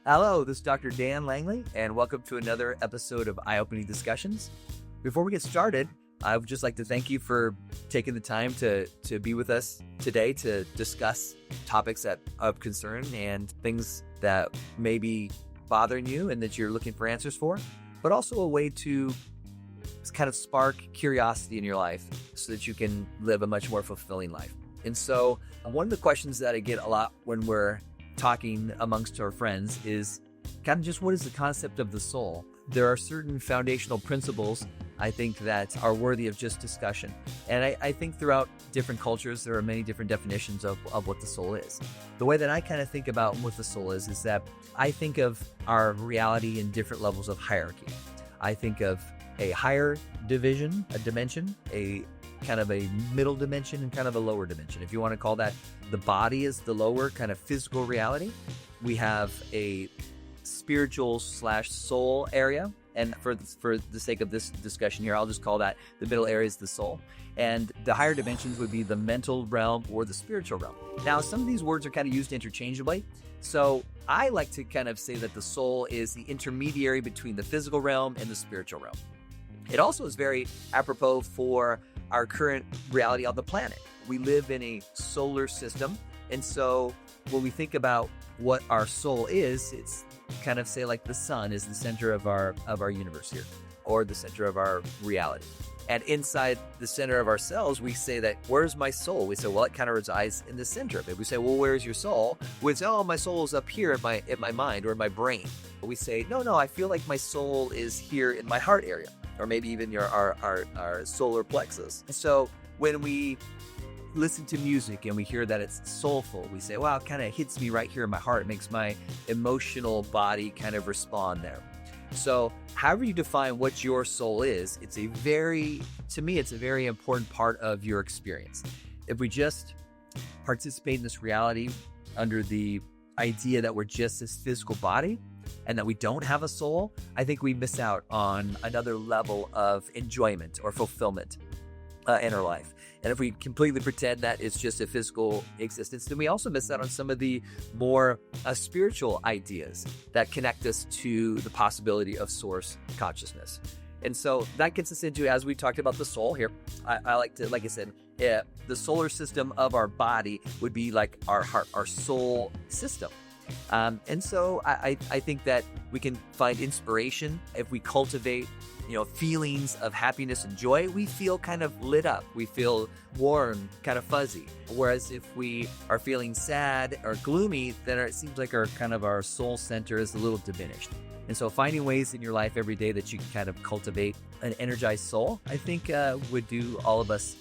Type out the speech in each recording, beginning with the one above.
Hello, this is Dr. Dan Langley, and welcome to another episode of Eye-Opening Discussions. Before we get started, I would just like to thank you for taking the time to be with us today to discuss topics of concern and things that may be bothering you and that you're looking for answers for, but also a way to kind of spark curiosity in your life so that you can live a much more fulfilling life. And so one of the questions that I get a lot when we're talking amongst our friends is kind of just what is the concept of the soul? There are certain foundational principles I think that are worthy of just discussion. And I think throughout different cultures, there are many different definitions of what the soul is. The way that I kind of think about what the soul is that I think of our reality in different levels of hierarchy. I think of a higher dimension, a kind of a middle dimension and kind of a lower dimension. If you want to call that, the body is the lower kind of physical reality. We have a spiritual / soul area. And for the sake of this discussion here, I'll just call that the middle area is the soul. And the higher dimensions would be the mental realm or the spiritual realm. Now, some of these words are kind of used interchangeably. So I like to kind of say that the soul is the intermediary between the physical realm and the spiritual realm. It also is very apropos for our current reality on the planet. We live in a solar system. And so when we think about what our soul is, it's kind of say like the sun is the center of our universe here, or the center of our reality. And inside the center of ourselves, we say that, where's my soul? We say, well, it kind of resides in the center of it. We say, well, where's your soul? We say, oh, my soul is up here in my mind or in my brain. We say, no, I feel like my soul is here in my heart area, or maybe even our solar plexus. So when we listen to music and we hear that it's soulful, we say, wow, it kind of hits me right here in my heart. It makes my emotional body kind of respond there. So however you define what your soul is, to me, it's a very important part of your experience. If we just participate in this reality under the idea that we're just this physical body and that we don't have a soul, I think we miss out on another level of enjoyment or fulfillment in our life. And if we completely pretend that it's just a physical existence, then we also miss out on some of the more spiritual ideas that connect us to the possibility of source consciousness. And so that gets us into, as we talked about the soul here, I like to, like I said, the solar system of our body would be like our heart, our soul system. And so I think that we can find inspiration if we cultivate feelings of happiness and joy. We feel kind of lit up. We feel warm, kind of fuzzy. Whereas if we are feeling sad or gloomy, then it seems like our soul center is a little diminished. And so finding ways in your life every day that you can kind of cultivate an energized soul, I think would do all of us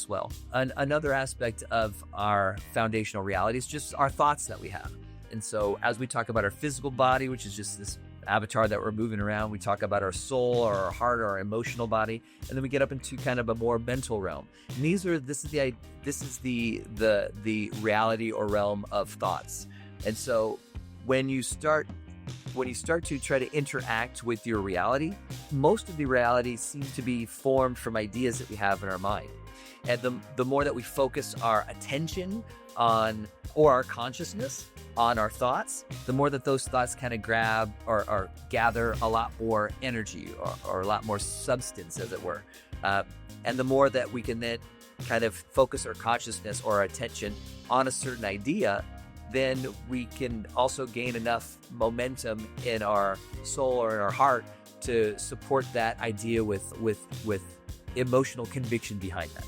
well. Another aspect of our foundational reality is just our thoughts that we have. And so as we talk about our physical body, which is just this avatar that we're moving around, we talk about our soul or our heart or our emotional body, and then we get up into kind of a more mental realm. And this is the reality or realm of thoughts. And so when you start to try to interact with your reality, most of the reality seems to be formed from ideas that we have in our mind. And the more that we focus our attention on, or our consciousness on our thoughts, the more that those thoughts kind of grab or gather a lot more energy or a lot more substance, as it were. And the more that we can then kind of focus our consciousness or our attention on a certain idea, then we can also gain enough momentum in our soul or in our heart to support that idea with emotional conviction behind that.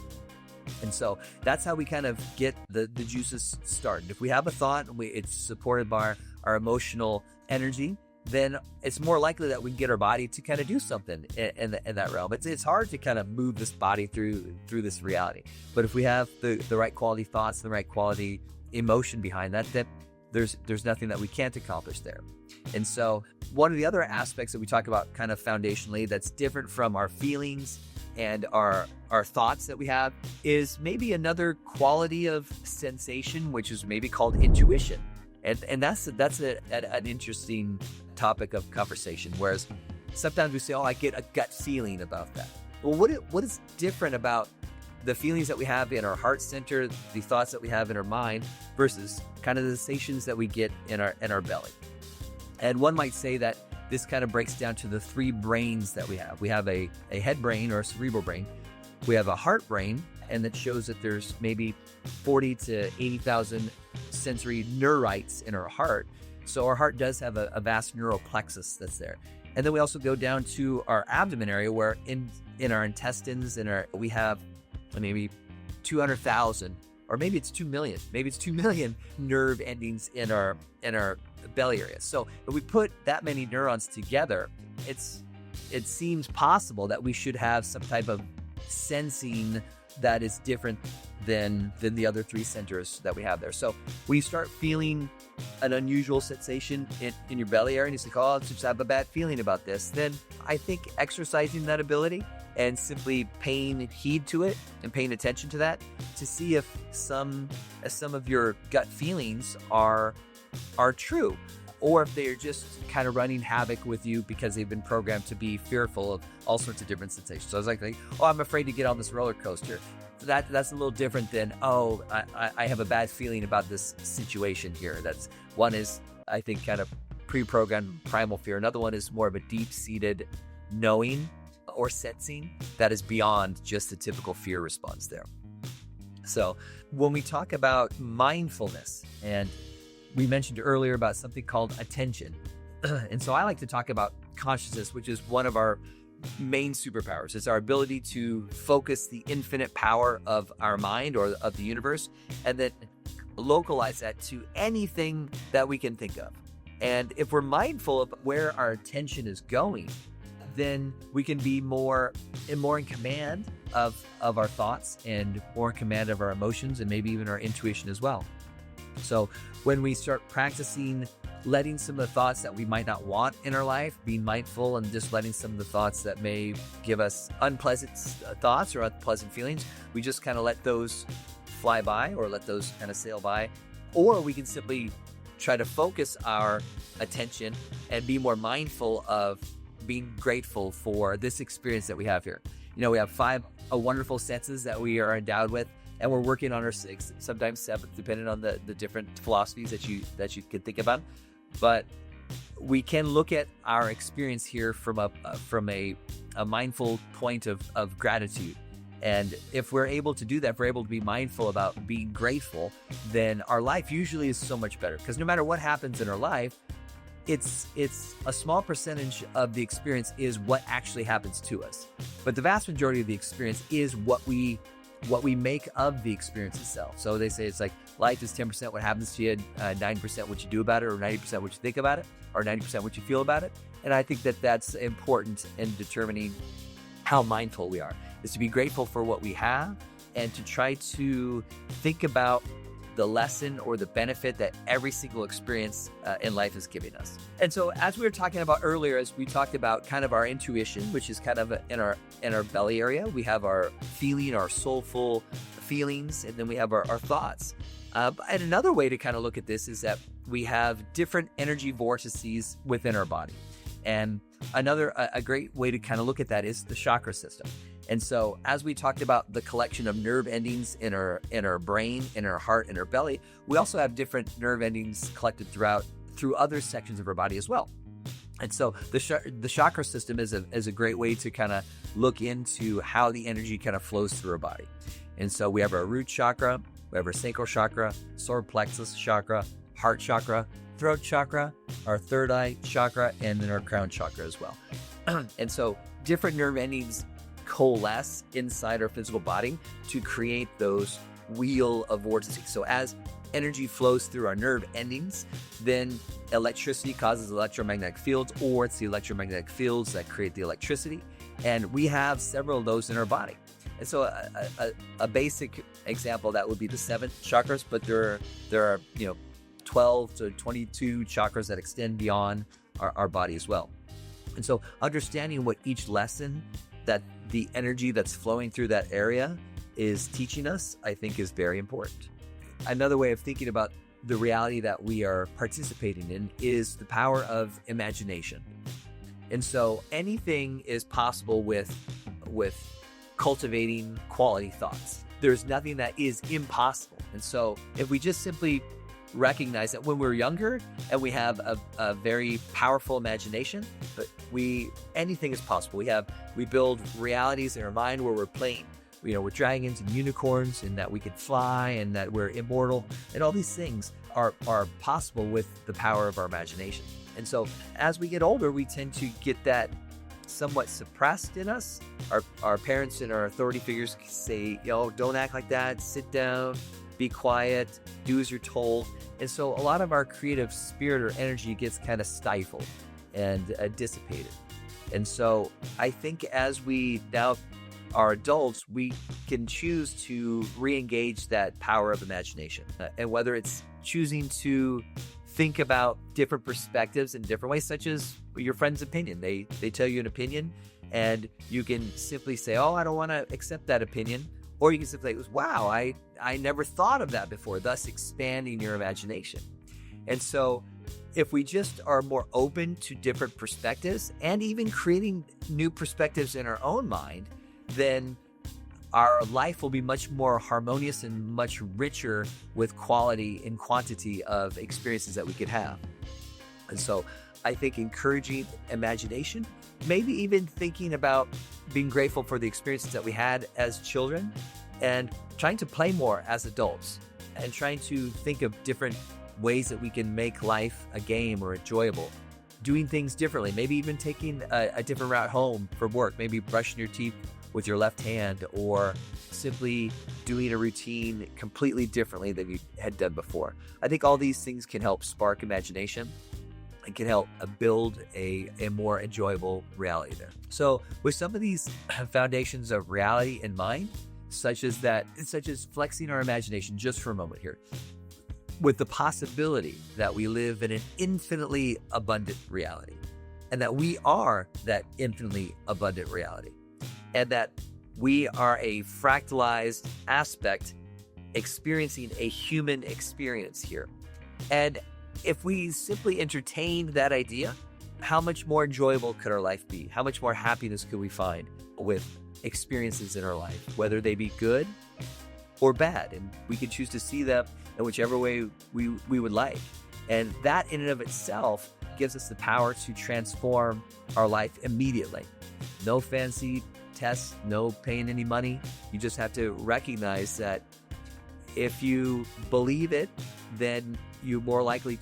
And so that's how we kind of get the juices started. If we have a thought and it's supported by our emotional energy, then it's more likely that we can get our body to kind of do something in that realm. It's hard to kind of move this body through this reality. But if we have the right quality thoughts, the right quality emotion behind that, then there's nothing that we can't accomplish there. And so one of the other aspects that we talk about kind of foundationally that's different from our feelings and our thoughts that we have is maybe another quality of sensation, which is maybe called intuition. And that's an interesting topic of conversation. Whereas sometimes we say, oh, I get a gut feeling about that. Well, what is different about the feelings that we have in our heart center, the thoughts that we have in our mind, versus kind of the sensations that we get in our belly? And one might say that this kind of breaks down to the three brains that we have. We have a head brain or a cerebral brain. We have a heart brain, and that shows that there's maybe 40 to 80,000 sensory neurites in our heart. So our heart does have a vast neural plexus that's there. And then we also go down to our abdomen area, where in our intestines, we have maybe 200,000, or maybe it's 2 million. Maybe it's 2 million nerve endings in our belly area. So if we put that many neurons together, it seems possible that we should have some type of sensing that is different than the other three centers that we have there. So when you start feeling an unusual sensation in your belly area, and you think, oh, I just have a bad feeling about this, then I think exercising that ability and simply paying heed to it and paying attention to that to see if some of your gut feelings are true, or if they are just kind of running havoc with you because they've been programmed to be fearful of all sorts of different sensations. So I was like, oh, I'm afraid to get on this roller coaster. That's a little different than, oh, I have a bad feeling about this situation here. That's one is, I think, kind of pre-programmed primal fear. Another one is more of a deep-seated knowing or sensing that is beyond just the typical fear response there. So when we talk about mindfulness, and we mentioned earlier about something called attention. And so I like to talk about consciousness, which is one of our main superpowers. It's our ability to focus the infinite power of our mind or of the universe, and then localize that to anything that we can think of. And if we're mindful of where our attention is going, then we can be more in command of our thoughts, and more in command of our emotions, and maybe even our intuition as well. So when we start practicing letting some of the thoughts that we might not want in our life, being mindful and just letting some of the thoughts that may give us unpleasant thoughts or unpleasant feelings, we just kind of let those fly by, or let those kind of sail by. Or we can simply try to focus our attention and be more mindful of being grateful for this experience that we have here. We have 5 wonderful senses that we are endowed with, and we're working on our 6th, sometimes 7th, depending on the different philosophies that you can think about. But we can look at our experience here from a mindful point of gratitude. And if we're able to do that, if we're able to be mindful about being grateful, then our life usually is so much better. Because no matter what happens in our life, it's a small percentage of the experience is what actually happens to us. But the vast majority of the experience is what we make of the experience itself. So they say it's like life is 10% what happens to you, 90% what you do about it, or 90% what you think about it, or 90% what you feel about it. And I think that that's important in determining how mindful we are, is to be grateful for what we have, and to try to think about the lesson or the benefit that every single experience in life is giving us. And so as we were talking about earlier, as we talked about kind of our intuition, which is kind of in our belly area, we have our feeling, our soulful feelings, and then we have our thoughts. And another way to kind of look at this is that we have different energy vortices within our body. And a great way to kind of look at that is the chakra system. And so as we talked about the collection of nerve endings in our brain, in our heart, in our belly, we also have different nerve endings collected through other sections of our body as well. And so the chakra system is a great way to kind of look into how the energy kind of flows through our body. And so we have our root chakra, we have our sacral chakra, solar plexus chakra, heart chakra, throat chakra, our third eye chakra, and then our crown chakra as well. And so different nerve endings coalesce inside our physical body to create those wheel of vortices. So as energy flows through our nerve endings, then electricity causes electromagnetic fields, or it's the electromagnetic fields that create the electricity. And we have several of those in our body. And so a basic example that would be the 7 chakras, but there are 12 to 22 chakras that extend beyond our body as well. And so understanding what each lesson that the energy that's flowing through that area is teaching us, I think, is very important. Another way of thinking about the reality that we are participating in is the power of imagination. And so anything is possible with cultivating quality thoughts. There's nothing that is impossible. And so if we just simply recognize that when we're younger and we have a very powerful imagination, but anything is possible. We build realities in our mind where we're playing, with dragons and unicorns, and that we can fly and that we're immortal, and all these things are possible with the power of our imagination. And so as we get older, we tend to get that somewhat suppressed in us. Our parents and our authority figures say, don't act like that, sit down, be quiet, do as you're told. And so a lot of our creative spirit or energy gets kind of stifled and dissipated. And so I think as we now are adults, we can choose to re-engage that power of imagination. And whether it's choosing to think about different perspectives in different ways, such as your friend's opinion. They tell you an opinion, and you can simply say, I don't want to accept that opinion. Or you can simply say, wow, I never thought of that before, thus expanding your imagination. And so if we just are more open to different perspectives and even creating new perspectives in our own mind, then our life will be much more harmonious and much richer with quality and quantity of experiences that we could have. And so I think encouraging imagination, maybe even thinking about being grateful for the experiences that we had as children, and trying to play more as adults, and trying to think of different ways that we can make life a game or enjoyable, doing things differently, maybe even taking a different route home from work, maybe brushing your teeth with your left hand, or simply doing a routine completely differently than you had done before. I think all these things can help spark imagination and can help build a more enjoyable reality there. So with some of these foundations of reality in mind, such as flexing our imagination just for a moment here, with the possibility that we live in an infinitely abundant reality, and that we are that infinitely abundant reality, and that we are a fractalized aspect experiencing a human experience here. And if we simply entertain that idea, how much more enjoyable could our life be? How much more happiness could we find with experiences in our life, whether they be good or bad? And we can choose to see them in whichever way we would like. And that in and of itself gives us the power to transform our life immediately. No fancy tests, no paying any money. You just have to recognize that if you believe it, then you're more likely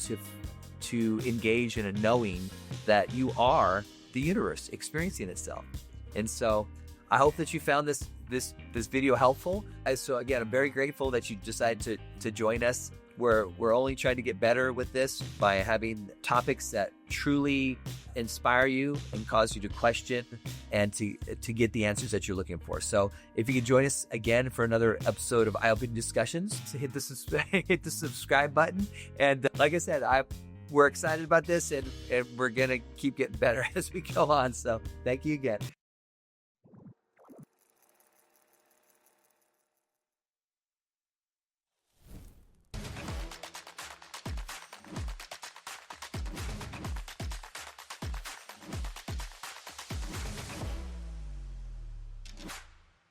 to engage in a knowing that you are the universe experiencing itself. And so I hope that you found this video helpful. So again, I'm very grateful that you decided to join us. We're only trying to get better with this by having topics that truly inspire you and cause you to question and to get the answers that you're looking for. So if you could join us again for another episode of Eye-Opening Discussions, hit the subscribe button. And like I said, we're excited about this, and we're going to keep getting better as we go on. So thank you again.